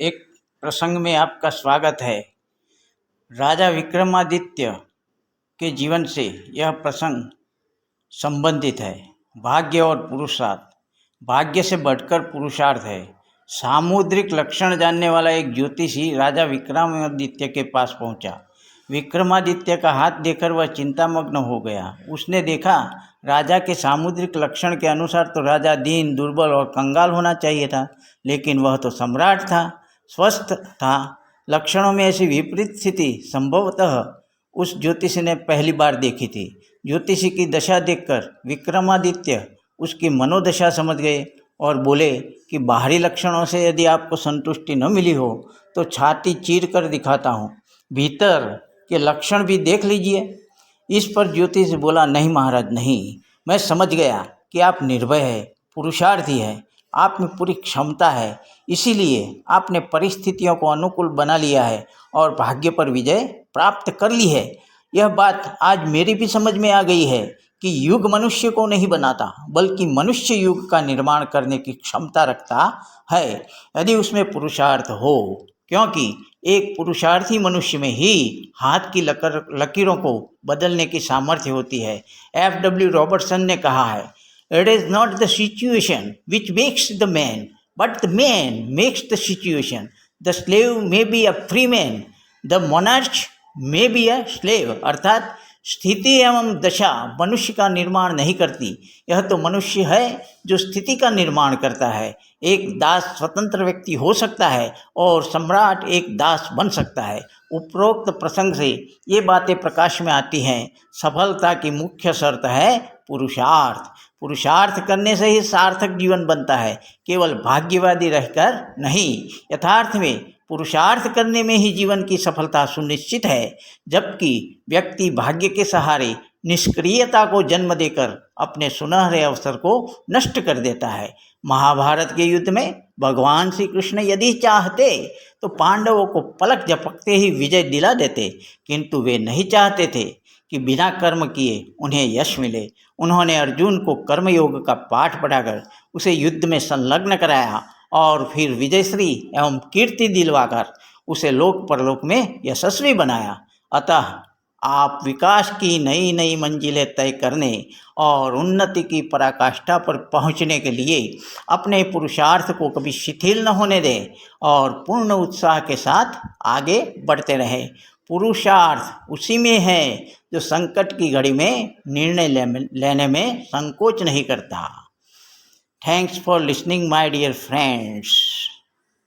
एक प्रसंग में आपका स्वागत है। राजा विक्रमादित्य के जीवन से यह प्रसंग संबंधित है। भाग्य और पुरुषार्थ। भाग्य से बढ़कर पुरुषार्थ है। सामुद्रिक लक्षण जानने वाला एक ज्योतिषी राजा विक्रमादित्य के पास पहुंचा। विक्रमादित्य का हाथ देखकर वह चिंतामग्न हो गया। उसने देखा, राजा के सामुद्रिक लक्षण के अनुसार तो राजा दीन, दुर्बल और कंगाल होना चाहिए था, लेकिन वह तो सम्राट था, स्वस्थ था। लक्षणों में ऐसी विपरीत स्थिति संभवतः उस ज्योतिषी ने पहली बार देखी थी। ज्योतिषी की दशा देखकर विक्रमादित्य उसकी मनोदशा समझ गए और बोले कि बाहरी लक्षणों से यदि आपको संतुष्टि न मिली हो तो छाती चीर कर दिखाता हूँ, भीतर के लक्षण भी देख लीजिए। इस पर ज्योतिष बोला, नहीं महाराज नहीं, मैं समझ गया कि आप निर्भय है, पुरुषार्थी है, आप में पूरी क्षमता है, इसीलिए आपने परिस्थितियों को अनुकूल बना लिया है और भाग्य पर विजय प्राप्त कर ली है। यह बात आज मेरी भी समझ में आ गई है कि युग मनुष्य को नहीं बनाता, बल्कि मनुष्य युग का निर्माण करने की क्षमता रखता है, यदि उसमें पुरुषार्थ हो। क्योंकि एक पुरुषार्थी मनुष्य में ही हाथ की लकीरों को बदलने की सामर्थ्य होती है। F.W. रॉबर्टसन ने कहा है, it is not the situation which makes the man, but the man makes the situation. The slave may be a free man, the monarch may be a slave. अर्थात स्थिति एवं दशा मनुष्य का निर्माण नहीं करती, यह तो मनुष्य है जो स्थिति का निर्माण करता है। एक दास स्वतंत्र व्यक्ति हो सकता है और सम्राट एक दास बन सकता है। उपरोक्त प्रसंग से ये बातें प्रकाश में आती हैं। सफलता की मुख्य शर्त है पुरुषार्थ। पुरुषार्थ करने से ही सार्थक जीवन बनता है, केवल भाग्यवादी रहकर नहीं। यथार्थ में पुरुषार्थ करने में ही जीवन की सफलता सुनिश्चित है, जबकि व्यक्ति भाग्य के सहारे निष्क्रियता को जन्म देकर अपने सुनहरे अवसर को नष्ट कर देता है। महाभारत के युद्ध में भगवान श्री कृष्ण यदि चाहते तो पांडवों को पलक झपकते ही विजय दिला देते, किंतु वे नहीं चाहते थे कि बिना कर्म किए उन्हें यश मिले। उन्होंने अर्जुन को कर्मयोग का पाठ पढ़ाकर उसे युद्ध में संलग्न कराया और फिर विजयश्री एवं कीर्ति दिलवाकर उसे लोक परलोक में यशस्वी बनाया। अतः आप विकास की नई नई मंजिलें तय करने और उन्नति की पराकाष्ठा पर पहुंचने के लिए अपने पुरुषार्थ को कभी शिथिल न होने दें और पूर्ण उत्साह के साथ आगे बढ़ते रहें। पुरुषार्थ उसी में है जो संकट की घड़ी में निर्णय लेने में संकोच नहीं करता। Thanks for listening, my dear friends.